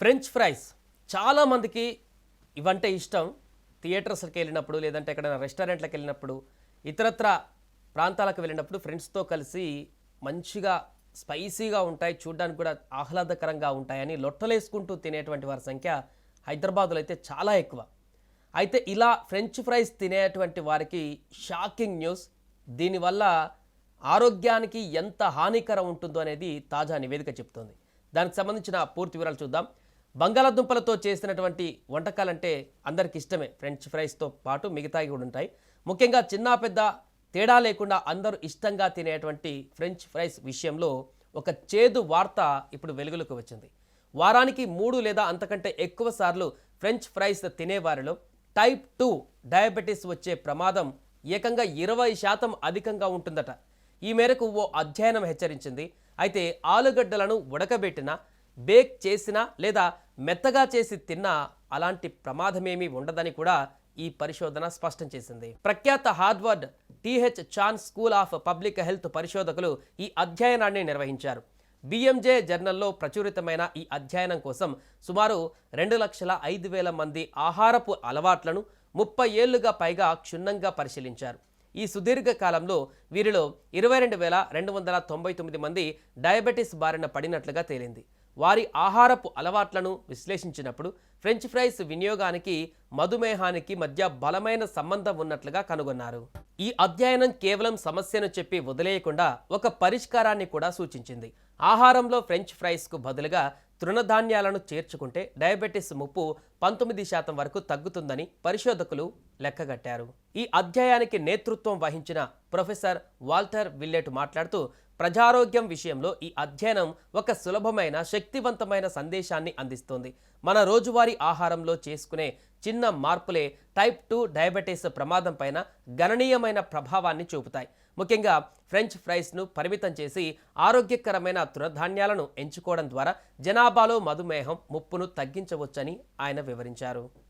French fries చాలామందికి ఇవంటే ఇష్టం. థియేటర్స్కి వెళ్ళినప్పుడు లేదంటే ఎక్కడైనా రెస్టారెంట్లకు వెళ్ళినప్పుడు ఇతరత్ర ప్రాంతాలకు వెళ్ళినప్పుడు ఫ్రెండ్స్తో కలిసి మంచిగా స్పైసీగా ఉంటాయి, చూడడానికి కూడా ఆహ్లాదకరంగా ఉంటాయని లొట్టలేసుకుంటూ తినేటువంటి వారి సంఖ్య హైదరాబాద్లో అయితే చాలా ఎక్కువ. అయితే ఇలా ఫ్రెంచ్ ఫ్రైస్ తినేటువంటి వారికి షాకింగ్ న్యూస్. దీనివల్ల ఆరోగ్యానికి ఎంత హానికరం ఉంటుందో అనేది తాజా నివేదిక చెప్తోంది. దానికి సంబంధించిన పూర్తి వివరాలు చూద్దాం. బంగాళాదుంపలతో చేసినటువంటి వంటకాలంటే అందరికి ఇష్టమే. ఫ్రెంచ్ ఫ్రైస్తో పాటు మిగతాయి కూడా ఉంటాయి. ముఖ్యంగా చిన్న పెద్ద తేడా లేకుండా అందరూ ఇష్టంగా తినేటువంటి ఫ్రెంచ్ ఫ్రైస్ విషయంలో ఒక చేదు వార్త ఇప్పుడు వెలుగులోకి వచ్చింది. వారానికి 3 లేదా అంతకంటే ఎక్కువ సార్లు ఫ్రెంచ్ ఫ్రైస్ తినేవారిలో టైప్ 2 డయాబెటీస్ వచ్చే ప్రమాదం ఏకంగా 20% అధికంగా ఉంటుందట. ఈ మేరకు ఓ అధ్యయనం హెచ్చరించింది. అయితే ఆలుగడ్డలను ఉడకబెట్టినా, బేక్ చేసినా లేదా మెత్తగా చేసి తిన్నా అలాంటి ప్రమాదమేమీ ఉండదని కూడా ఈ పరిశోధన స్పష్టం చేసింది. ప్రఖ్యాత Harvard TH Chan school of public health పరిశోధకులు ఈ అధ్యయనాన్ని నిర్వహించారు. బిఎంజే జర్నల్లో ప్రచురితమైన ఈ అధ్యయనం కోసం సుమారు 2,05,000 మంది ఆహారపు అలవాట్లను 30 ఏళ్లుగా పైగా క్షుణ్ణంగా పరిశీలించారు. ఈ సుదీర్ఘ కాలంలో వీరిలో 22,299 మంది డయాబెటీస్ బారిన పడినట్లుగా తేలింది. వారి ఆహారపు అలవాట్లను విశ్లేషించినప్పుడు ఫ్రెంచ్ ఫ్రైస్ వినియోగానికి మధుమేహానికి మధ్య బలమైన సంబంధం ఉన్నట్లుగా కనుగొన్నారు. ఈ అధ్యయనం కేవలం సమస్యను చెప్పి వదిలేయకుండా ఒక పరిష్కారాన్ని కూడా సూచించింది. ఆహారంలో ఫ్రెంచ్ ఫ్రైస్కు బదులుగా తృణధాన్యాలను చేర్చుకుంటే డయాబెటీస్ ముప్పు 19% వరకు తగ్గుతుందని పరిశోధకులు లెక్కగట్టారు. ఈ అధ్యయనానికి నేతృత్వం వహించిన ప్రొఫెసర్ వాల్టర్ విల్లెట్ మాట్లాడుతూ, ప్రజారోగ్యం విషయంలో ఈ అధ్యయనం ఒక సులభమైన, శక్తివంతమైన సందేశాన్ని అందిస్తోంది. మన రోజువారీ ఆహారంలో చేసుకునే చిన్న మార్పులే టైప్ 2 డయాబెటీస్ ప్రమాదం పైన గణనీయమైన ప్రభావాన్ని చూపుతాయి. ముఖ్యంగా ఫ్రెంచ్ ఫ్రైస్ను పరిమితం చేసి ఆరోగ్యకరమైన తృణధాన్యాలను ఎంచుకోవడం ద్వారా జనాభాలో మధుమేహం ముప్పును తగ్గించవచ్చని ఆయన వివరించారు.